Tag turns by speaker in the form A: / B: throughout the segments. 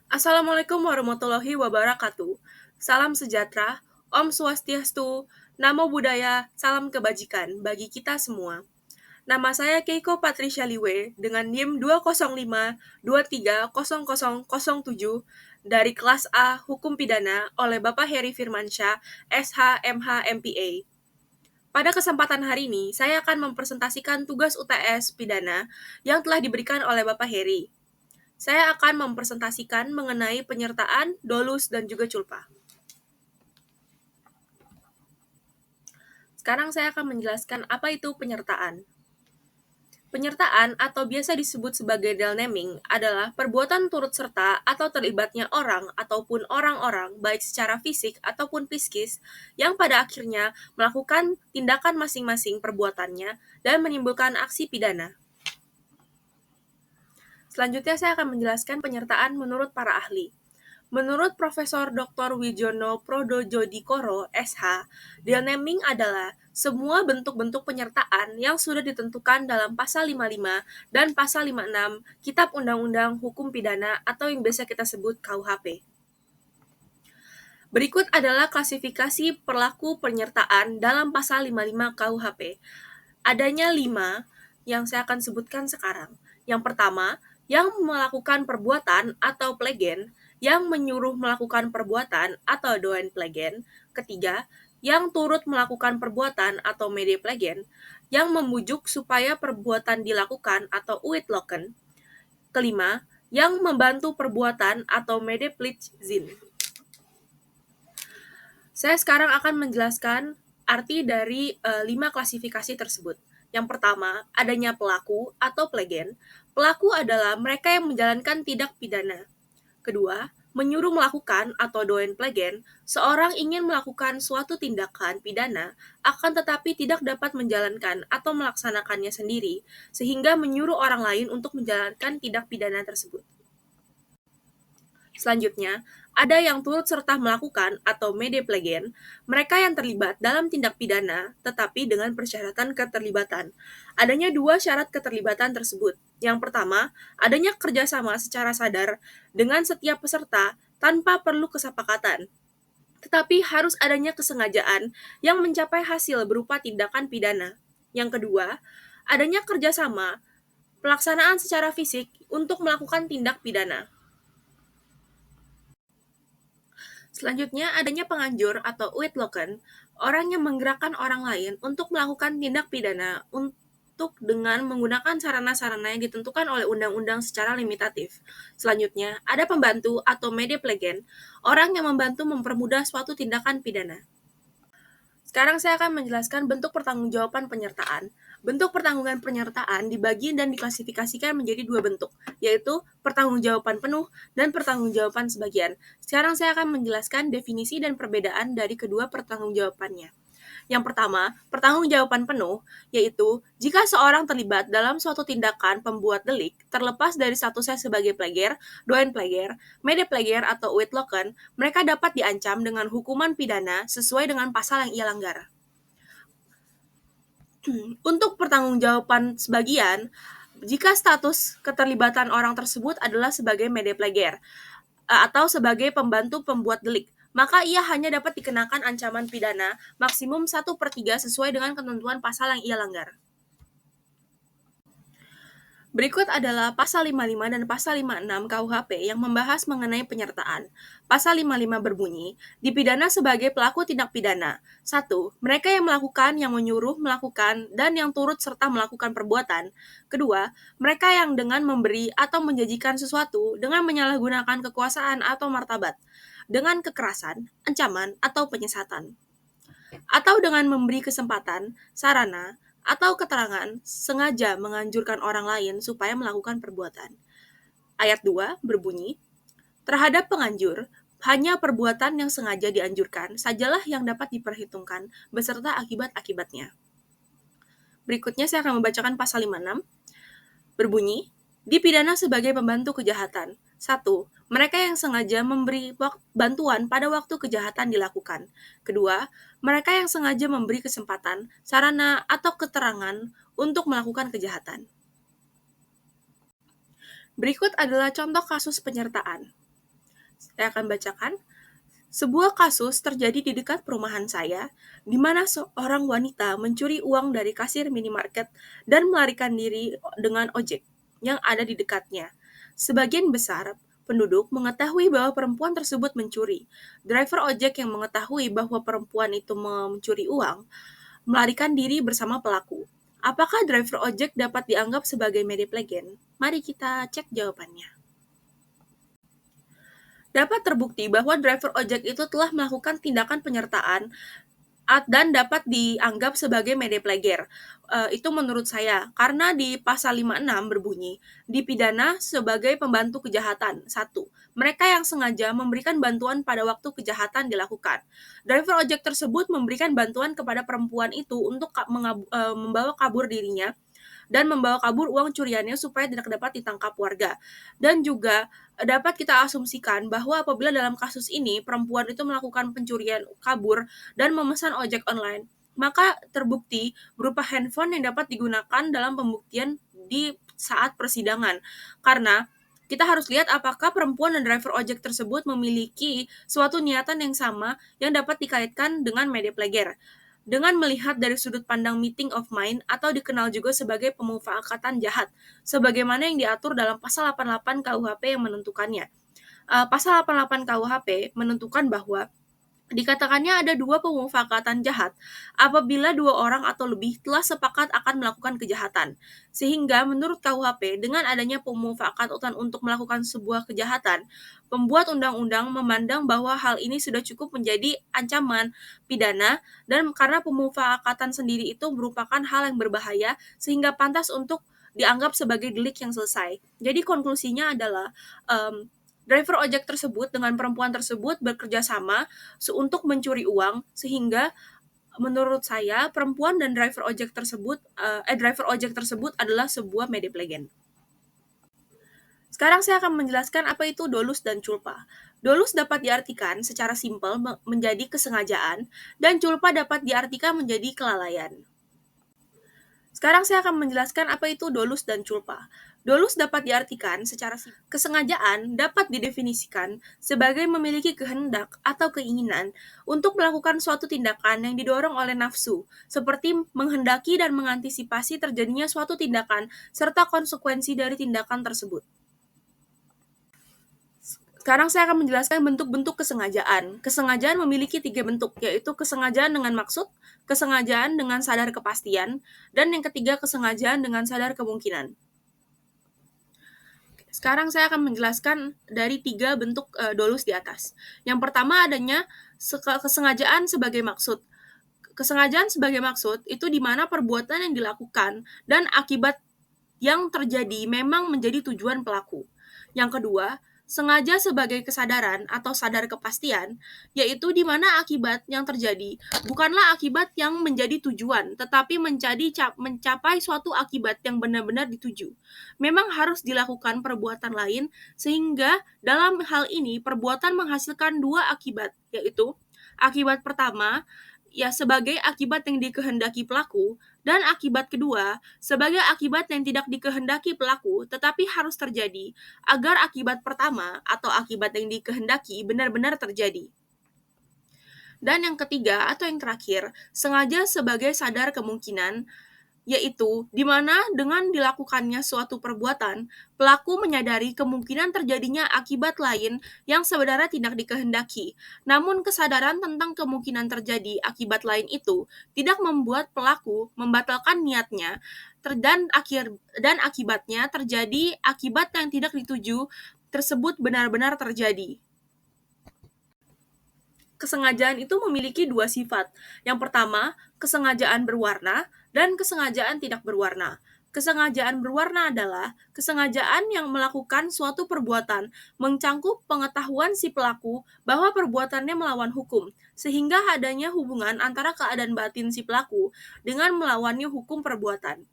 A: Assalamualaikum warahmatullahi wabarakatuh. Salam sejahtera, Om Swastiastu, Namo Buddhaya, salam kebajikan bagi kita semua. Nama saya Keiko Patricia Liwe dengan NIM 205230007 dari kelas A Hukum Pidana oleh Bapak Heri Firmansyah, SH MH MPA. Pada kesempatan hari ini, saya akan mempresentasikan tugas UTS pidana yang telah diberikan oleh Bapak Heri. Saya akan mempresentasikan mengenai penyertaan, dolus, dan juga culpa. Sekarang saya akan menjelaskan apa itu penyertaan. Penyertaan atau biasa disebut sebagai delnaming adalah perbuatan turut serta atau terlibatnya orang ataupun orang-orang baik secara fisik ataupun psikis yang pada akhirnya melakukan tindakan masing-masing perbuatannya dan menimbulkan aksi pidana. Selanjutnya saya akan menjelaskan penyertaan menurut para ahli. Menurut Profesor Dr. Wijono Prodojodikoro, SH, delnaming adalah semua bentuk-bentuk penyertaan yang sudah ditentukan dalam Pasal 55 dan Pasal 56 Kitab Undang-Undang Hukum Pidana atau yang biasa kita sebut KUHP. Berikut adalah klasifikasi perlaku penyertaan dalam Pasal 55 KUHP. Adanya 5 yang saya akan sebutkan sekarang. Yang pertama, yang melakukan perbuatan atau plegen, yang menyuruh melakukan perbuatan atau doen plegen. Ketiga, yang turut melakukan perbuatan atau mede plegen, yang membujuk supaya perbuatan dilakukan atau uitloken. Kelima, yang membantu perbuatan atau mede plitzin. Saya sekarang akan menjelaskan arti dari 5 klasifikasi tersebut. Yang pertama, adanya pelaku atau plegen. Pelaku adalah mereka yang menjalankan tindak pidana. Kedua, menyuruh melakukan atau doen plegen, seorang ingin melakukan suatu tindakan pidana, akan tetapi tidak dapat menjalankan atau melaksanakannya sendiri, sehingga menyuruh orang lain untuk menjalankan tindak pidana tersebut. Selanjutnya, ada yang turut serta melakukan atau mede plegen, mereka yang terlibat dalam tindak pidana, tetapi dengan persyaratan keterlibatan. Adanya 2 syarat keterlibatan tersebut. Yang pertama, adanya kerjasama secara sadar dengan setiap peserta tanpa perlu kesepakatan. Tetapi harus adanya kesengajaan yang mencapai hasil berupa tindakan pidana. Yang kedua, adanya kerjasama pelaksanaan secara fisik untuk melakukan tindak pidana. Selanjutnya, adanya penganjur atau uitloken, orang yang menggerakkan orang lain untuk melakukan tindak pidana untuk dengan menggunakan sarana-sarana yang ditentukan oleh undang-undang secara limitatif. Selanjutnya, ada pembantu atau mede plegen, orang yang membantu mempermudah suatu tindakan pidana. Sekarang saya akan menjelaskan bentuk pertanggungjawaban penyertaan. Bentuk pertanggungan penyertaan dibagi dan diklasifikasikan menjadi 2 bentuk, yaitu pertanggungjawaban penuh dan pertanggungjawaban sebagian. Sekarang saya akan menjelaskan definisi dan perbedaan dari kedua pertanggungjawabannya. Yang pertama, pertanggungjawaban penuh, yaitu jika seorang terlibat dalam suatu tindakan pembuat delik, terlepas dari statusnya sebagai plagiar, doen plagiar, mede plagiar, atau uitloken, mereka dapat diancam dengan hukuman pidana sesuai dengan pasal yang ia langgar. Untuk pertanggungjawaban sebagian, jika status keterlibatan orang tersebut adalah sebagai mede plagiar atau sebagai pembantu pembuat delik, maka ia hanya dapat dikenakan ancaman pidana maksimum 1/3 sesuai dengan ketentuan pasal yang ia langgar. Berikut adalah Pasal 55 dan Pasal 56 KUHP yang membahas mengenai penyertaan. Pasal 55 berbunyi, dipidana sebagai pelaku tindak pidana. 1. Mereka yang melakukan, yang menyuruh melakukan, dan yang turut serta melakukan perbuatan. Kedua, mereka yang dengan memberi atau menjanjikan sesuatu dengan menyalahgunakan kekuasaan atau martabat, dengan kekerasan, ancaman, atau penyesatan. Atau dengan memberi kesempatan, sarana, atau keterangan sengaja menganjurkan orang lain supaya melakukan perbuatan. Ayat 2 berbunyi, terhadap penganjur, hanya perbuatan yang sengaja dianjurkan sajalah yang dapat diperhitungkan beserta akibat-akibatnya. Berikutnya saya akan membacakan pasal 56. Berbunyi, dipidana sebagai pembantu kejahatan. 1. Mereka yang sengaja memberi bantuan pada waktu kejahatan dilakukan. Kedua, mereka yang sengaja memberi kesempatan, sarana, atau keterangan untuk melakukan kejahatan. Berikut adalah contoh kasus penyertaan. Saya akan bacakan. Sebuah kasus terjadi di dekat perumahan saya, di mana seorang wanita mencuri uang dari kasir minimarket dan melarikan diri dengan ojek yang ada di dekatnya. Sebagian besar penduduk mengetahui bahwa perempuan tersebut mencuri. Driver ojek yang mengetahui bahwa perempuan itu mencuri uang, melarikan diri bersama pelaku. Apakah driver ojek dapat dianggap sebagai mediplegian? Mari kita cek jawabannya. Dapat terbukti bahwa driver ojek itu telah melakukan tindakan penyertaan dan dapat dianggap sebagai mediplegiar. Itu menurut saya, karena di pasal 56 berbunyi, dipidana sebagai pembantu kejahatan. 1. Mereka yang sengaja memberikan bantuan pada waktu kejahatan dilakukan. Driver ojek tersebut memberikan bantuan kepada perempuan itu untuk membawa kabur dirinya dan membawa kabur uang curiannya supaya tidak dapat ditangkap warga. Dan juga dapat kita asumsikan bahwa apabila dalam kasus ini perempuan itu melakukan pencurian kabur dan memesan ojek online, maka terbukti berupa handphone yang dapat digunakan dalam pembuktian di saat persidangan. Karena kita harus lihat apakah perempuan dan driver ojek tersebut memiliki suatu niatan yang sama yang dapat dikaitkan dengan mediplegiar. Dengan melihat dari sudut pandang meeting of mind atau dikenal juga sebagai pemufakatan jahat, sebagaimana yang diatur dalam pasal 88 KUHP yang menentukannya. Pasal 88 KUHP menentukan bahwa dikatakannya ada dua pemufakatan jahat apabila dua orang atau lebih telah sepakat akan melakukan kejahatan. Sehingga menurut KUHP, dengan adanya pemufakatan untuk melakukan sebuah kejahatan, pembuat undang-undang memandang bahwa hal ini sudah cukup menjadi ancaman pidana dan karena pemufakatan sendiri itu merupakan hal yang berbahaya sehingga pantas untuk dianggap sebagai delik yang selesai. Jadi konklusinya adalah driver ojek tersebut dengan perempuan tersebut bekerja sama untuk mencuri uang sehingga menurut saya perempuan dan driver ojek tersebut adalah sebuah mediplegian. Sekarang saya akan menjelaskan apa itu dolus dan culpa. Dolus dapat diartikan secara simpel menjadi kesengajaan dan culpa dapat diartikan menjadi kelalaian. Sekarang saya akan menjelaskan apa itu dolus dan culpa. Dolus dapat diartikan secara kesengajaan dapat didefinisikan sebagai memiliki kehendak atau keinginan untuk melakukan suatu tindakan yang didorong oleh nafsu, seperti menghendaki dan mengantisipasi terjadinya suatu tindakan serta konsekuensi dari tindakan tersebut. Sekarang saya akan menjelaskan bentuk-bentuk kesengajaan. Kesengajaan memiliki 3 bentuk, yaitu kesengajaan dengan maksud, kesengajaan dengan sadar kepastian, dan yang ketiga kesengajaan dengan sadar kemungkinan. Sekarang saya akan menjelaskan dari 3 bentuk dolus di atas. Yang pertama adanya kesengajaan sebagai maksud. Kesengajaan sebagai maksud itu di mana perbuatan yang dilakukan dan akibat yang terjadi memang menjadi tujuan pelaku. Yang kedua, sengaja sebagai kesadaran atau sadar kepastian, yaitu di mana akibat yang terjadi bukanlah akibat yang menjadi tujuan, tetapi mencapai suatu akibat yang benar-benar dituju. Memang harus dilakukan perbuatan lain, sehingga dalam hal ini perbuatan menghasilkan 2 akibat, yaitu akibat pertama, sebagai akibat yang dikehendaki pelaku, dan akibat kedua sebagai akibat yang tidak dikehendaki pelaku tetapi harus terjadi agar akibat pertama atau akibat yang dikehendaki benar-benar terjadi. Dan yang ketiga atau yang terakhir, sengaja sebagai sadar kemungkinan, yaitu di mana dengan dilakukannya suatu perbuatan, pelaku menyadari kemungkinan terjadinya akibat lain yang sebenarnya tidak dikehendaki. Namun kesadaran tentang kemungkinan terjadi akibat lain itu tidak membuat pelaku membatalkan niatnya dan akibatnya terjadi akibat yang tidak dituju tersebut benar-benar terjadi. Kesengajaan itu memiliki 2 sifat. Yang pertama, kesengajaan berwarna dan kesengajaan tidak berwarna. Kesengajaan berwarna adalah kesengajaan yang melakukan suatu perbuatan mencangkup pengetahuan si pelaku bahwa perbuatannya melawan hukum, sehingga adanya hubungan antara keadaan batin si pelaku dengan melawannya hukum perbuatan.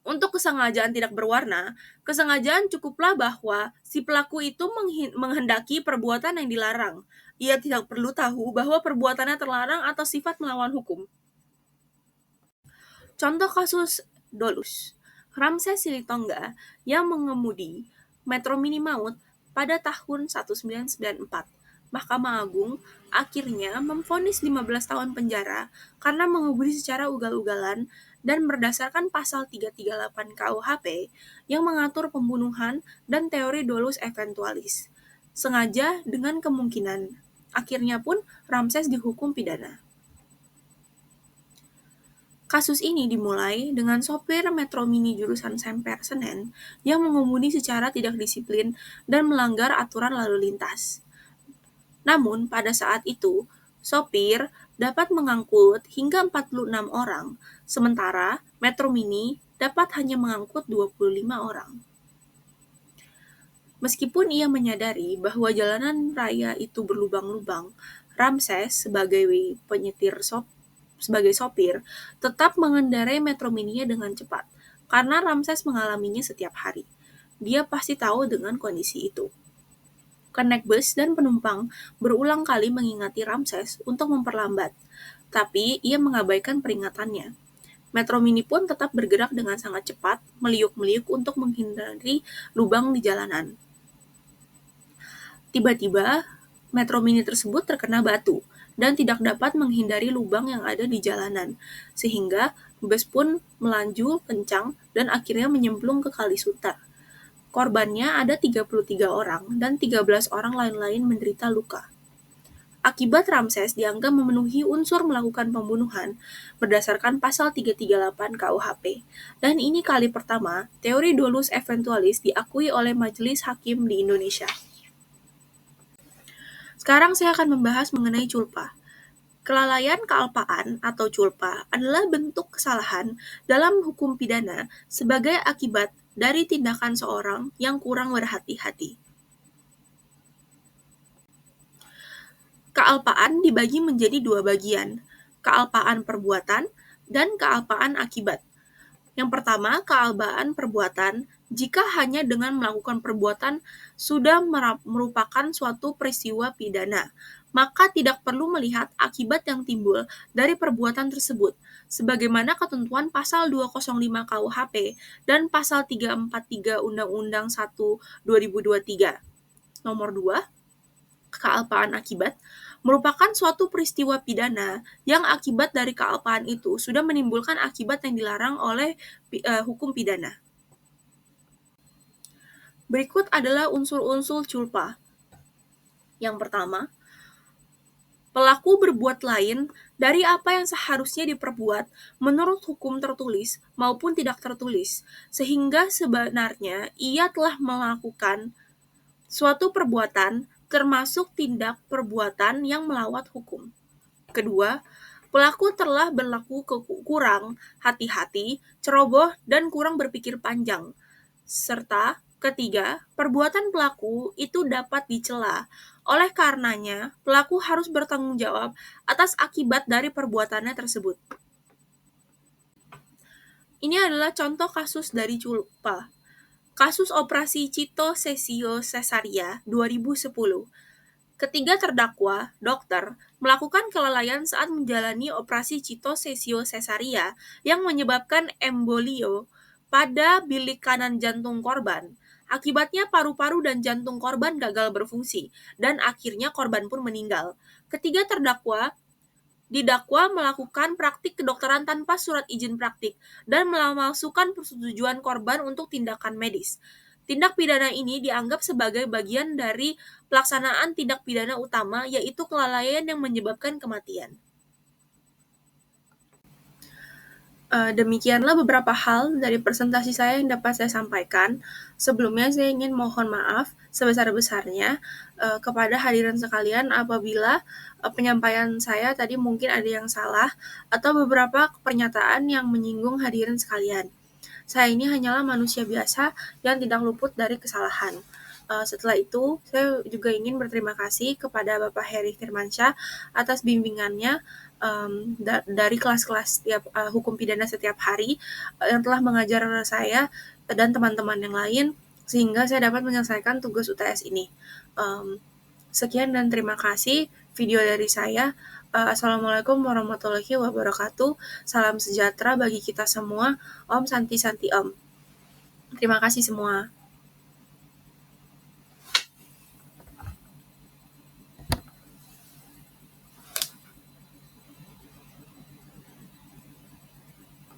A: Untuk kesengajaan tidak berwarna, kesengajaan cukuplah bahwa si pelaku itu menghendaki perbuatan yang dilarang. Ia tidak perlu tahu bahwa perbuatannya terlarang atau sifat melawan hukum. Contoh kasus dolus. Ramses Silitonga yang mengemudi Metro Mini Maut pada tahun 1994. Mahkamah Agung akhirnya memvonis 15 tahun penjara karena mengebudi secara ugal-ugalan dan berdasarkan pasal 338 KUHP yang mengatur pembunuhan dan teori dolus eventualis. Sengaja dengan kemungkinan. Akhirnya pun Ramses dihukum pidana. Kasus ini dimulai dengan sopir Metro Mini jurusan Semper Senen yang mengemudi secara tidak disiplin dan melanggar aturan lalu lintas. Namun, pada saat itu, sopir dapat mengangkut hingga 46 orang, sementara Metro Mini dapat hanya mengangkut 25 orang. Meskipun ia menyadari bahwa jalanan raya itu berlubang-lubang, Ramses sebagai sopir tetap mengendarai Metro Mini-nya dengan cepat, karena Ramses mengalaminya setiap hari. Dia pasti tahu dengan kondisi itu. Kenek bus dan penumpang berulang kali mengingati Ramses untuk memperlambat, tapi ia mengabaikan peringatannya. Metro Mini pun tetap bergerak dengan sangat cepat, meliuk-meliuk untuk menghindari lubang di jalanan. Tiba-tiba, Metro Mini tersebut terkena batu dan tidak dapat menghindari lubang yang ada di jalanan, sehingga bus pun melaju kencang dan akhirnya menyemplung ke Kali Sunter. Korbannya ada 33 orang dan 13 orang lain-lain menderita luka. Akibat Ramses dianggap memenuhi unsur melakukan pembunuhan berdasarkan pasal 338 KUHP. Dan ini kali pertama teori dolus eventualis diakui oleh Majelis Hakim di Indonesia. Sekarang saya akan membahas mengenai culpa. Kelalaian kealpaan atau culpa adalah bentuk kesalahan dalam hukum pidana sebagai akibat dari tindakan seorang yang kurang berhati-hati. Kealpaan dibagi menjadi dua bagian, kealpaan perbuatan dan kealpaan akibat. Yang pertama, kealpaan perbuatan, jika hanya dengan melakukan perbuatan sudah merupakan suatu peristiwa pidana, maka tidak perlu melihat akibat yang timbul dari perbuatan tersebut, sebagaimana ketentuan pasal 205 KUHP dan pasal 343 Undang-Undang 1 2023. Nomor 2, kealpaan akibat merupakan suatu peristiwa pidana yang akibat dari kealpaan itu sudah menimbulkan akibat yang dilarang oleh hukum pidana. Berikut adalah unsur-unsur culpa. Yang pertama, pelaku berbuat lain dari apa yang seharusnya diperbuat menurut hukum tertulis maupun tidak tertulis, sehingga sebenarnya ia telah melakukan suatu perbuatan termasuk tindak perbuatan yang melawat hukum. Kedua, pelaku telah berlaku kurang hati-hati, ceroboh, dan kurang berpikir panjang. Serta ketiga, perbuatan pelaku itu dapat dicela. Oleh karenanya, pelaku harus bertanggung jawab atas akibat dari perbuatannya tersebut. Ini adalah contoh kasus dari culpa. Kasus operasi Cito Cesio Cesaria 2010. Ketiga terdakwa, dokter, melakukan kelalaian saat menjalani operasi Cito Cesio Cesaria yang menyebabkan embolio pada bilik kanan jantung korban. Akibatnya paru-paru dan jantung korban gagal berfungsi, dan akhirnya korban pun meninggal. Ketiga terdakwa didakwa melakukan praktik kedokteran tanpa surat izin praktik dan memalsukan persetujuan korban untuk tindakan medis. Tindak pidana ini dianggap sebagai bagian dari pelaksanaan tindak pidana utama, yaitu kelalaian yang menyebabkan kematian. Demikianlah beberapa hal dari presentasi saya yang dapat saya sampaikan. Sebelumnya saya ingin mohon maaf sebesar-besarnya kepada hadirin sekalian apabila penyampaian saya tadi mungkin ada yang salah atau beberapa pernyataan yang menyinggung hadirin sekalian. Saya ini hanyalah manusia biasa yang tidak luput dari kesalahan. Setelah itu, saya juga ingin berterima kasih kepada Bapak Heri Firmansyah atas bimbingannya dari kelas-kelas hukum pidana setiap hari yang telah mengajar saya dan teman-teman yang lain sehingga saya dapat menyelesaikan tugas UTS ini. Sekian dan terima kasih video dari saya. Assalamualaikum warahmatullahi wabarakatuh. Salam sejahtera bagi kita semua. Om Santi Santi Om. Terima kasih semua.